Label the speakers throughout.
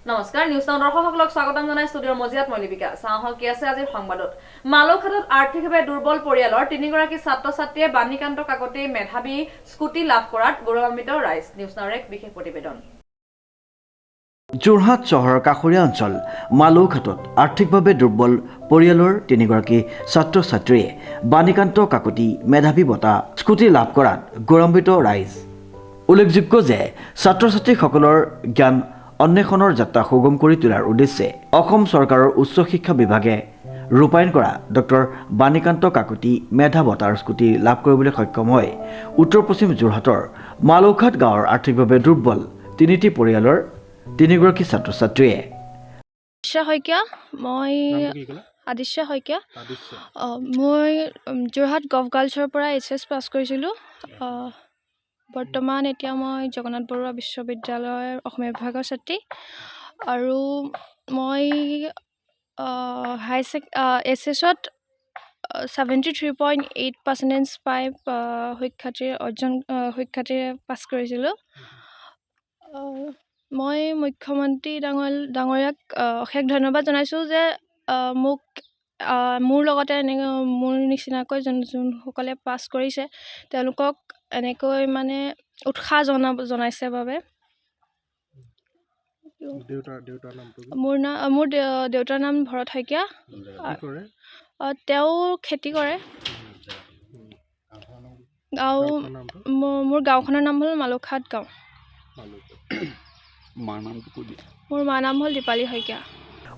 Speaker 1: নমস্কাৰ news now দৰ্শকসকলক স্বাগতম জনাই ষ্টুডিঅ'ৰ মজিয়াত মই লিপিকা চাহল কি আছে আজিৰ সংবাদত মালৌঘাটত আৰ্থিকভাৱে দুৰ্বল পৰিয়ালৰ তিনিগৰাকী ছাত্ৰ-ছাত্ৰীয়ে বাণীকান্ত কাকতি মেধাবী স্কুটি লাভ কৰাত গৌৰৱান্বিত ৰাইজ নিউজ নাওৰ এক বিশেষ প্ৰতিবেদন
Speaker 2: যোৰহাট চহৰৰ কাষৰীয়া অঞ্চল মালৌঘাটত আৰ্থিকভাৱে দুৰ্বল পৰিয়ালৰ তিনিগৰাকী ছাত্ৰ-ছাত্ৰীয়ে বাণীকান্ত কাকতি মেধাবী বঁটা স্কুটি লাভ কৰাত গৌৰৱান্বিত ৰাইজ উল্লেখযোগ্য যে ছাত্ৰ-ছাত্ৰীসকলৰ জ্ঞান অন্বেষণৰ যাত্ৰা সুগম কৰি তোলাৰ উদ্দেশ্যে অসম চৰকাৰৰ উচ্চ শিক্ষা বিভাগে ৰূপায়ণ কৰা ডক্টৰ বাণীকান্ত কাকতি মেধা বঁটাৰ স্কুটি লাভ কৰিবলৈ সক্ষম হয় উত্তৰ পশ্চিম যোৰহাটৰ মালৌঘাট গাঁৱৰ আৰ্থিকভাৱে দুৰ্বল তিনিটি পৰিয়ালৰ তিনিগৰাকী ছাত্ৰ-ছাত্ৰীয়ে
Speaker 3: আদিশ্য শইকীয়া মই যোৰহাট গভ গাৰ্লছৰ পৰা HS পাছ কৰিছিলোঁ বৰ্তমান এতিয়া মই জগন্নাথ বৰুৱা বিশ্ববিদ্যালয়ৰ অসমীয়া বিভাগৰ ছাত্ৰী আৰু মই HSত 73.8% পাই সুখ্যাতিৰে পাছ কৰিছিলোঁ মই মুখ্যমন্ত্ৰী ডাঙৰীয়াক অশেষ ধন্যবাদ জনাইছোঁ যে মোক মোৰ লগতে এনেকৈ মোৰ নিচিনাকৈ যোনসকলে পাছ কৰিছে তেওঁলোকক এনেকৈ মানে উৎসাহ জনাইছে বাবে মোৰ দেউতাৰ নাম ভৰত শইকীয়া তেওঁ খেতি কৰে মোৰ গাঁওখনৰ নাম হ'ল মালৌঘাট গাঁও মোৰ মাৰ নাম হ'ল দীপালী শইকীয়া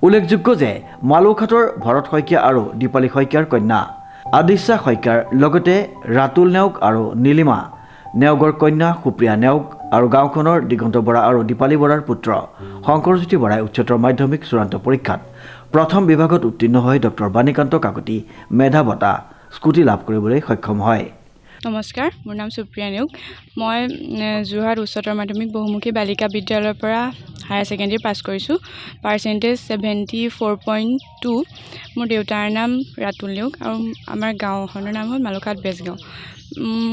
Speaker 2: উল্লেখযোগ্য যে মালৌঘাটৰ ভৰত শইকীয়া আৰু দীপালী শইকীয়াৰ কন্যা আদিশ্যা শইকীয়াৰ লগতে ৰাতুল নেওগ আৰু নীলিমা নেওগৰ কন্যা সুপ্ৰিয়া নেওগ আৰু গাঁওখনৰ দিগন্ত বৰা আৰু দীপালী বৰাৰ পুত্ৰ শংকৰজ্যোতি বৰাই উচ্চতৰ মাধ্যমিক চূড়ান্ত পৰীক্ষাত প্ৰথম বিভাগত উত্তীৰ্ণ হৈ ডক্টৰ বাণীকান্ত কাকতি মেধা বঁটা স্কুটি লাভ কৰিবলৈ সক্ষম হয়
Speaker 4: নমস্কাৰ মোৰ নাম সুপ্ৰিয়া নেওগ মই যোৰহাট উচ্চতৰ মাধ্যমিক বহুমুখী বালিকা বিদ্যালয়ৰ পৰা হায়াৰ ছেকেণ্ডেৰী পাছ কৰিছোঁ পাৰ্চেণ্টেজ 74.2 মোৰ দেউতাৰ নাম ৰাতুল নেওগ আৰু আমাৰ গাঁওখনৰ নাম হ'ল মালৌঘাট বেজগাঁও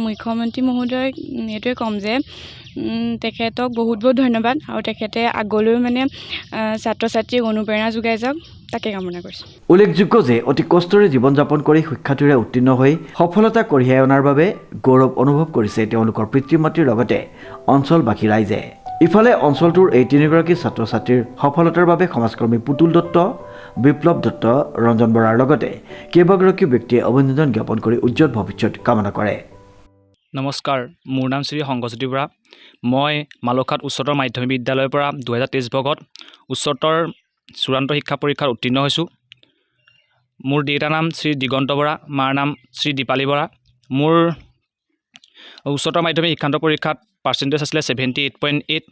Speaker 4: মুখ্যমন্ত্ৰী মহোদয়ক এইটোৱে ক'ম যে তেখেতক বহুত ধন্যবাদ আৰু তেখেতে আগলৈও মানে ছাত্ৰ ছাত্ৰীক অনুপ্ৰেৰণা যোগাই যাওক তাকে কামনা কৰিছোঁ
Speaker 2: উল্লেখযোগ্য যে অতি কষ্টৰে জীৱন যাপন কৰি সুখ্যাতিৰে উত্তীৰ্ণ হৈ সফলতা কঢ়িয়াই অনাৰ বাবে গৌৰৱ অনুভৱ কৰিছে তেওঁলোকৰ পিতৃ মাতৃৰ লগতে অঞ্চলবাসী ৰাইজে ইফালে অঞ্চলটোৰ এই তিনিগৰাকী ছাত্ৰ-ছাত্ৰীৰ সফলতাৰ বাবে সমাজকৰ্মী পুতুল দত্ত বিপ্লৱ দত্ত ৰঞ্জন বৰাৰ লগতে কেইবাগৰাকী ব্যক্তিয়ে অভিনন্দন জ্ঞাপন কৰি উজ্জ্বল ভৱিষ্যত কামনা কৰে
Speaker 5: নমস্কাৰ মোৰ নাম শ্ৰী শংকৰজ্যোতি বৰা মই মালৌঘাট উচ্চতৰ মাধ্যমিক বিদ্যালয়ৰ পৰা 2023 বৰ্ষত উচ্চতৰ চূড়ান্ত শিক্ষা পৰীক্ষাত উত্তীৰ্ণ হৈছোঁ মোৰ দেউতাৰ নাম শ্ৰী দিগন্ত বৰা মাৰ নাম শ্ৰী দীপালী বৰা মোৰ উচ্চতৰ মাধ্যমিক শিক্ষান্ত পৰীক্ষাত পাৰ্চেণ্টেজ আছিলে 78.8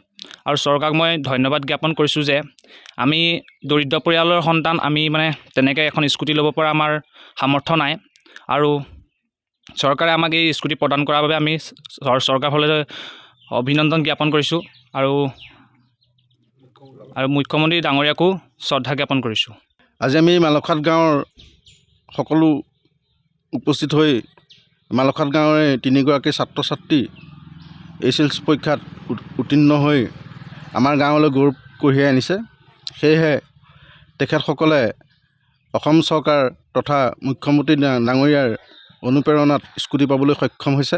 Speaker 5: আৰু চৰকাৰক মই ধন্যবাদ জ্ঞাপন কৰিছোঁ যে আমি দৰিদ্ৰ পৰিয়ালৰ সন্তান আমি মানে তেনেকৈ এখন স্কুটি ল'ব পৰা আমাৰ সামৰ্থ্য নাই আৰু চৰকাৰে আমাক এই স্কুটি প্ৰদান কৰাৰ বাবে আমি চৰকাৰৰ ফালে অভিনন্দন জ্ঞাপন কৰিছোঁ আৰু মুখ্যমন্ত্ৰী ডাঙৰীয়াকো শ্ৰদ্ধা জ্ঞাপন কৰিছোঁ
Speaker 6: আজি আমি মালৌঘাট গাঁৱৰ সকলো উপস্থিত হৈ মালৌঘাট গাঁৱৰে তিনিগৰাকী ছাত্ৰ ছাত্ৰী HSLC পৰীক্ষাত উত্তীৰ্ণ হৈ আমাৰ গাঁৱলৈ গৌৰৱ কঢ়িয়াই আনিছে সেয়েহে তেখেতসকলে অসম চৰকাৰ তথা মুখ্যমন্ত্ৰী ডাঙৰীয়াৰ অনুপ্ৰেৰণাত স্কুটি পাবলৈ সক্ষম হৈছে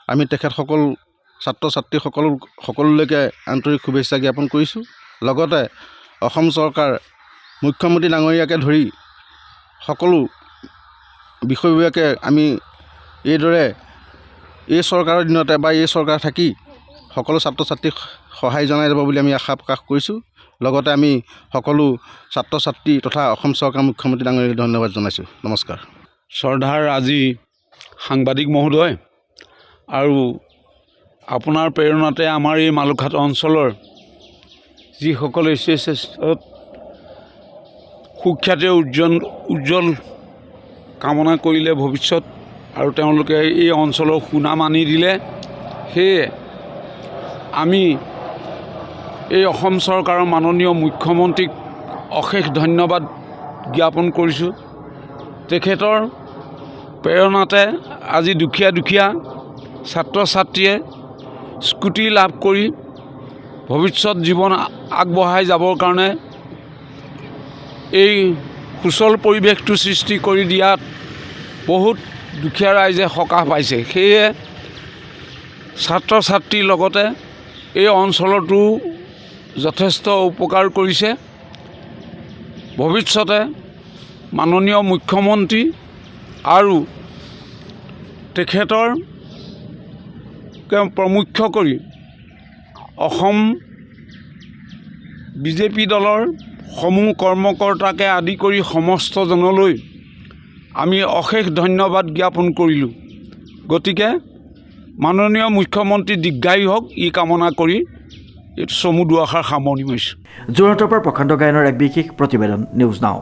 Speaker 6: আমি তেখেতসকল ছাত্ৰ ছাত্ৰী সকলোলৈকে আন্তৰিক শুভেচ্ছা জ্ঞাপন কৰিছোঁ লগতে অসম চৰকাৰ মুখ্যমন্ত্ৰী ডাঙৰীয়াকে ধৰি সকলো বিষয়বিলাকে আমি এইদৰে এই চৰকাৰৰ দিনতে বা এই চৰকাৰ থাকি সকলো ছাত্ৰ ছাত্ৰীক সহায় জনাই যাব বুলি আমি আশা প্ৰকাশ কৰিছোঁ লগতে আমি সকলো ছাত্ৰ ছাত্ৰী তথা অসম চৰকাৰ মুখ্যমন্ত্ৰী ডাঙৰীয়াক ধন্যবাদ জনাইছোঁ নমস্কাৰ
Speaker 7: শ্ৰদ্ধাৰ আজি সাংবাদিক মহোদয় আৰু আপোনাৰ প্ৰেৰণাতে আমাৰ এই মালৌঘাট অঞ্চলৰ যিসকলে HSLCত সুখ্যাতিৰে উজ্জ্বল কামনা কৰিলে ভৱিষ্যত আৰু তেওঁলোকে এই অঞ্চলৰ সুনাম আনি দিলে সেয়ে আমি এই অসম চৰকাৰৰ মাননীয় মুখ্যমন্ত্ৰীক অশেষ ধন্যবাদ জ্ঞাপন কৰিছোঁ তেখেতৰ প্ৰেৰণাতে আজি দুখীয়া ছাত্ৰ ছাত্ৰীয়ে স্কুটি লাভ কৰি ভৱিষ্যত জীৱন আগবঢ়াই যাবৰ কাৰণে এই সুচল পৰিৱেশটো সৃষ্টি কৰি দিয়াত বহুত দুখীয়া ৰাইজে সকাহ পাইছে। সেয়ে ছাত্ৰ ছাত্ৰীৰ লগতে এই অঞ্চলতো যথেষ্ট উপকাৰ কৰিছে। ভৱিষ্যতে মাননীয় মুখ্যমন্ত্ৰী আৰু তেখেতৰ প্ৰমুখ্য কৰি অসম বিজেপি দলৰ সমূহ কৰ্মকৰ্তাকে আদি কৰি সমস্তজনলৈ আমি অশেষ ধন্যবাদ জ্ঞাপন কৰিলোঁ। গতিকে মাননীয় মুখ্যমন্ত্ৰী দীৰ্ঘায়ু হওক ই কামনা কৰি চমু দুআষাৰ সামৰণি মাৰিছোঁ।
Speaker 2: যোৰহাটৰ পৰা প্ৰশান্ত গায়নৰ এক বিশেষ প্ৰতিবেদন নিউজ নাও।